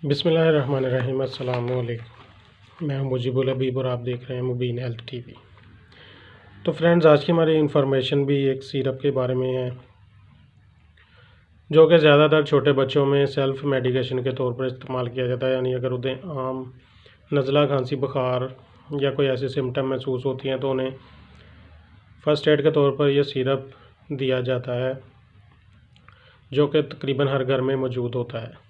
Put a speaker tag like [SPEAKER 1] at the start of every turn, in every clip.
[SPEAKER 1] बिस्मिल्लाहिर्रहमानिर्रहीम। अस्सलाम वालेकुम। मैं हूं मुजीब उल हबीब और आप देख रहे हैं मुबीन हेल्थ टीवी। तो फ्रेंड्स, आज की हमारी इंफॉर्मेशन भी एक सिरप के बारे में है जो कि ज़्यादातर छोटे बच्चों में सेल्फ़ मेडिकेशन के तौर पर इस्तेमाल किया जाता है। यानी अगर उन्हें आम नज़ला, खांसी, बुखार या कोई ऐसे सिम्टम महसूस होती हैं तो उन्हें फ़र्स्ट एड के तौर पर यह सिरप दिया जाता है जो कि तकरीबन हर घर में मौजूद होता है।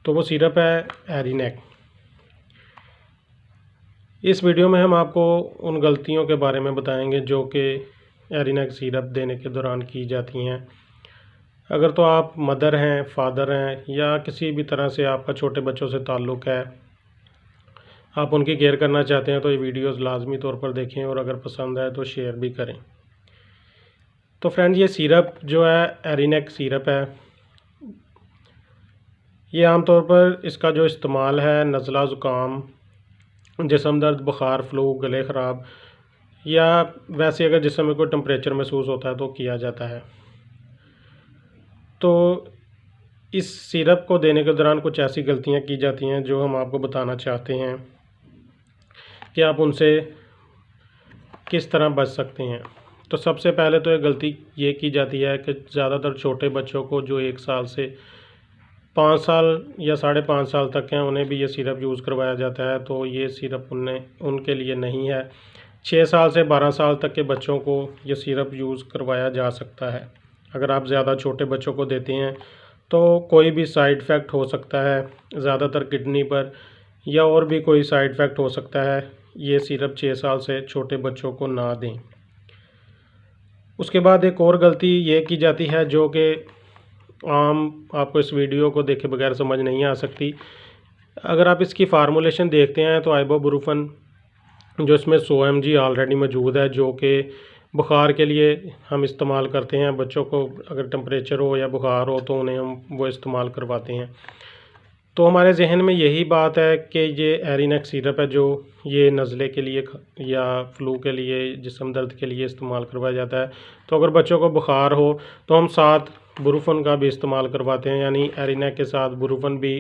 [SPEAKER 1] तो वो सिरप है एरिनेक। इस वीडियो में हम आपको उन गलतियों के बारे में बताएंगे जो कि एरिनेक सिरप देने के दौरान की जाती हैं। अगर तो आप मदर हैं, फादर हैं या किसी भी तरह से आपका छोटे बच्चों से ताल्लुक़ है, आप उनकी केयर करना चाहते हैं तो ये वीडियोस लाजमी तौर पर देखें और अगर पसंद आए तो शेयर भी करें। तो फ्रेंड, ये सिरप जो है एरिनेक सिरप है, ये आमतौर पर इसका जो इस्तेमाल है नज़ला, ज़ुकाम, जिस्म दर्द, बुखार, फ्लू, गले ख़राब या वैसे अगर जिस्म में कोई टेम्परेचर महसूस होता है तो किया जाता है। तो इस सिरप को देने के दौरान कुछ ऐसी गलतियां की जाती हैं जो हम आपको बताना चाहते हैं कि आप उनसे किस तरह बच सकते हैं। तो सबसे पहले तो एक गलती ये की जाती है कि ज़्यादातर छोटे बच्चों को जो 1 साल से 5 साल या 5.5 साल तक हैं उन्हें भी ये सिरप यूज़ करवाया जाता है। तो ये सिरप उनके लिए नहीं है। 6 साल से 12 साल तक के बच्चों को ये सिरप यूज़ करवाया जा सकता है। अगर आप ज़्यादा छोटे बच्चों को देते हैं तो कोई भी साइड इफ़ेक्ट हो सकता है, ज़्यादातर किडनी पर या और भी कोई साइड इफ़ेक्ट हो सकता है। ये सिरप 6 साल से छोटे बच्चों को ना दें। उसके बाद एक और गलती ये की जाती है जो कि आम आपको इस वीडियो को देखे बगैर समझ नहीं आ सकती। अगर आप इसकी फार्मूलेशन देखते हैं तो आइबोप्रोफेन जो इसमें 100 mg ऑलरेडी मौजूद है जो कि बुखार के लिए हम इस्तेमाल करते हैं। बच्चों को अगर टेम्परेचर हो या बुखार हो तो उन्हें हम वो इस्तेमाल करवाते हैं। तो हमारे जहन में यही बात है कि ये एरिनेक सिरप है जो ये नज़ले के लिए या फ्लू के लिए, जिस्म दर्द के लिए इस्तेमाल करवाया जाता है। तो अगर बच्चों को बुखार हो तो हम साथ बुरुफन का भी इस्तेमाल करवाते हैं, यानी एरिनेक के साथ बुरुफन भी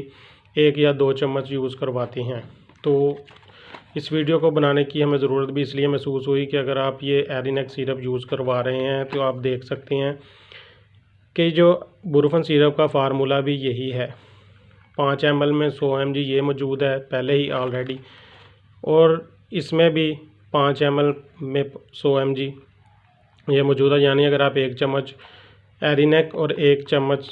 [SPEAKER 1] 1 या 2 चम्मच यूज़ करवाते हैं। तो इस वीडियो को बनाने की हमें ज़रूरत भी इसलिए महसूस हुई कि अगर आप ये एरिनेक सिरप यूज़ करवा रहे हैं तो आप देख सकते हैं कि जो बुरुफन सिरप का फार्मूला भी यही है। 5 ml में 100 mg ये मौजूद है पहले ही ऑलरेडी, और इसमें भी 5 ml में 100 mg ये मौजूद है। यानी अगर आप 1 चम्मच एरिनेक और 1 चम्मच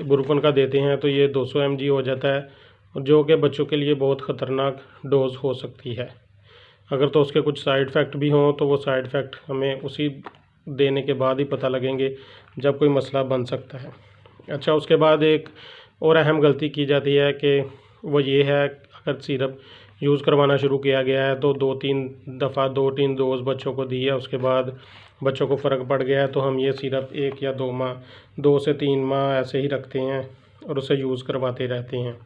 [SPEAKER 1] बुरुफन का देते हैं तो ये 200 mg हो जाता है, जो कि बच्चों के लिए बहुत ख़तरनाक डोज़ हो सकती है। अगर तो उसके कुछ साइड इफ़ेक्ट भी हों तो वो साइड इफ़ेक्ट हमें उसी देने के बाद ही पता लगेंगे जब कोई मसला बन सकता है। अच्छा, उसके बाद एक और अहम गलती की जाती है कि वो ये है, अगर सिरप यूज़ करवाना शुरू किया गया है तो 2-3 दफ़ा 2-3 डोज़ बच्चों को दी है, उसके बाद बच्चों को फ़र्क पड़ गया है तो हम ये सिरप 1 या 2 माह, 2 से 3 माह ऐसे ही रखते हैं और उसे यूज़ करवाते रहते हैं।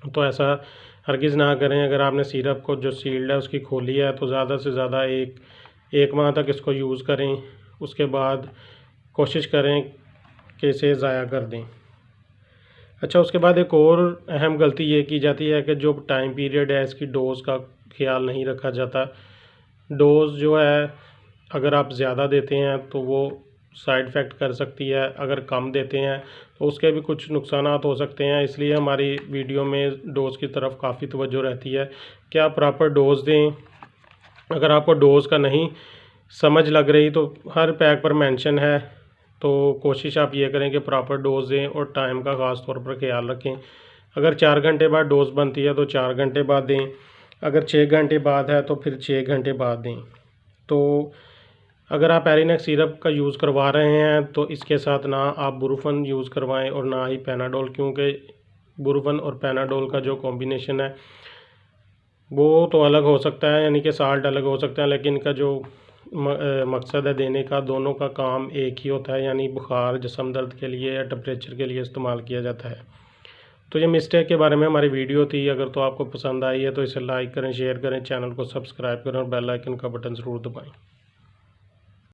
[SPEAKER 1] तो ऐसा हरगिज़ ना करें। अगर आपने सिरप को जो सील्ड है उसकी खोली है तो ज़्यादा से ज़्यादा एक माह तक इसको यूज़ करें, उसके बाद कोशिश करें कि इसे ज़ाया कर दें। अच्छा, उसके बाद एक और अहम गलती ये की जाती है कि जो टाइम पीरियड है इसकी डोज़ का ख्याल नहीं रखा जाता। डोज़ जो है अगर आप ज़्यादा देते हैं तो वो साइड इफ़ेक्ट कर सकती है, अगर कम देते हैं तो उसके भी कुछ नुकसानात हो सकते हैं। इसलिए हमारी वीडियो में डोज़ की तरफ काफ़ी तवज्जो रहती है कि आप प्रॉपर डोज़ दें। अगर आपको डोज़ का नहीं समझ लग रही तो हर पैक पर मेंशन है, तो कोशिश आप ये करें कि प्रॉपर डोज़ दें और टाइम का ख़ास तौर पर ख्याल रखें। अगर 4 घंटे बाद डोज़ बनती है तो 4 घंटे बाद दें, अगर 6 घंटे बाद है तो फिर 6 घंटे बाद दें। तो अगर आप एरिनेक सिरप का यूज़ करवा रहे हैं तो इसके साथ ना आप बुरुफन यूज़ करवाएं और ना ही पैनाडोल, क्योंकि बुरुफन और पैनाडोल का जो कॉम्बिनेशन है वो तो अलग हो सकता है, यानी कि साल्ट अलग हो सकता है, लेकिन इनका जो मकसद है देने का, दोनों का काम एक ही होता है, यानी बुखार, जिस्म दर्द के लिए या टेम्परेचर के लिए इस्तेमाल किया जाता है। तो ये मिस्टेक के बारे में हमारी वीडियो थी। अगर तो आपको पसंद आई है तो इसे लाइक करें, शेयर करें, चैनल को सब्सक्राइब करें और बेल आइकन का बटन ज़रूर दबाएं।